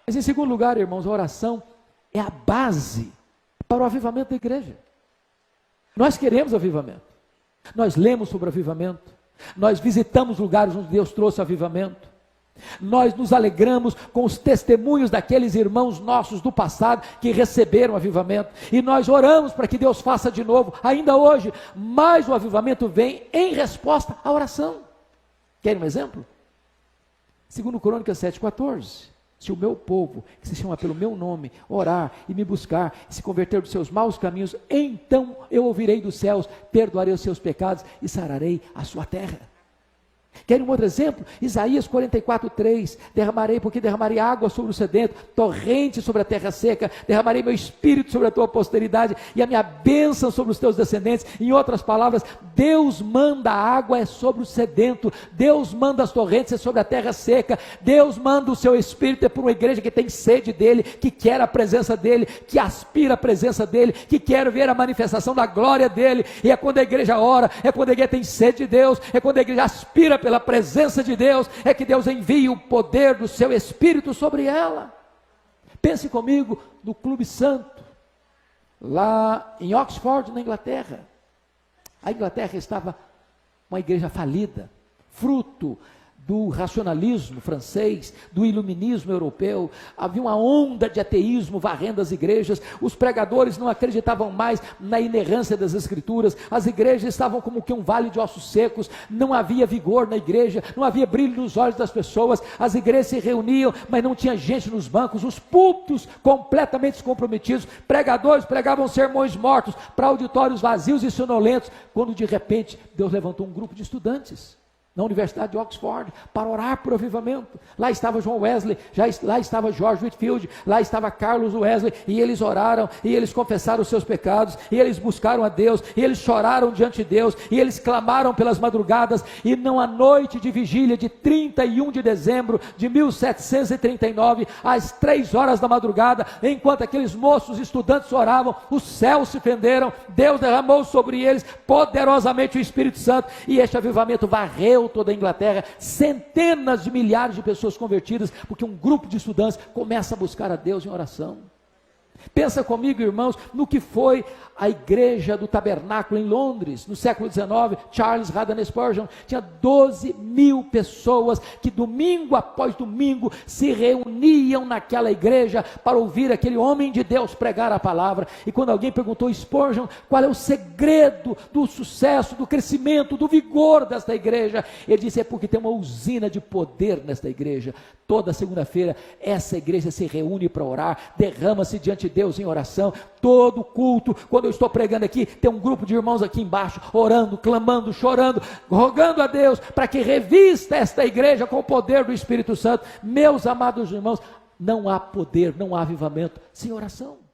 Mas em segundo lugar, irmãos, a oração é a base para o avivamento da igreja. Nós queremos avivamento. Nós lemos sobre avivamento. Nós visitamos lugares onde Deus trouxe avivamento. Nós nos alegramos com os testemunhos daqueles irmãos nossos do passado que receberam avivamento. E nós oramos para que Deus faça de novo, ainda hoje. Mas o avivamento vem em resposta à oração. Querem um exemplo? 2 Crônicas 7,14. Se o meu povo, que se chama pelo meu nome, orar e me buscar, e se converter dos seus maus caminhos, então eu ouvirei dos céus, perdoarei os seus pecados e sararei a sua terra. Querem um outro exemplo? Isaías 44,3, porque derramarei água sobre o sedento, torrente sobre a terra seca, derramarei meu espírito sobre a tua posteridade, e a minha bênção sobre os teus descendentes. Em outras palavras, Deus manda a água sobre o sedento, Deus manda as torrentes sobre a terra seca, Deus manda o seu espírito por uma igreja que tem sede dele, que quer a presença dele, que aspira a presença dele, que quer ver a manifestação da glória dele. E é quando a igreja ora, é quando a igreja tem sede de Deus, é quando a igreja aspira pela presença de Deus, é que Deus envia o poder do seu Espírito sobre ela. Pense comigo no Clube Santo, lá em Oxford, na Inglaterra. A Inglaterra estava uma igreja falida, fruto do racionalismo francês, do iluminismo europeu. Havia uma onda de ateísmo varrendo as igrejas, os pregadores não acreditavam mais na inerrância das escrituras, as igrejas estavam como que um vale de ossos secos, não havia vigor na igreja, não havia brilho nos olhos das pessoas, as igrejas se reuniam, mas não tinha gente nos bancos, os púlpitos completamente descomprometidos, pregadores pregavam sermões mortos para auditórios vazios e sonolentos, quando de repente Deus levantou um grupo de estudantes na Universidade de Oxford, para orar por avivamento. Lá estava John Wesley, lá estava George Whitefield, lá estava Carlos Wesley, e eles oraram, e eles confessaram os seus pecados, e eles buscaram a Deus, e eles choraram diante de Deus, e eles clamaram pelas madrugadas, e numa noite de vigília de 31 de dezembro de 1739, às 3 horas da madrugada, enquanto aqueles moços estudantes oravam, os céus se fenderam, Deus derramou sobre eles poderosamente o Espírito Santo, e este avivamento varreu toda a Inglaterra, centenas de milhares de pessoas convertidas, porque um grupo de estudantes começa a buscar a Deus em oração. Pensa comigo, irmãos, no que foi a igreja do tabernáculo em Londres, no século XIX. Charles Haddon Spurgeon tinha 12 mil pessoas que domingo após domingo se reuniam naquela igreja para ouvir aquele homem de Deus pregar a palavra. E quando alguém perguntou a Spurgeon qual é o segredo do sucesso, do crescimento, do vigor desta igreja, ele disse: é porque tem uma usina de poder nesta igreja. Toda segunda-feira essa igreja se reúne para orar, derrama-se diante de Deus em oração. Todo culto, quando eu estou pregando aqui, tem um grupo de irmãos aqui embaixo, orando, clamando, chorando, rogando a Deus para que revista esta igreja com o poder do Espírito Santo. Meus amados irmãos, não há poder, não há avivamento sem oração.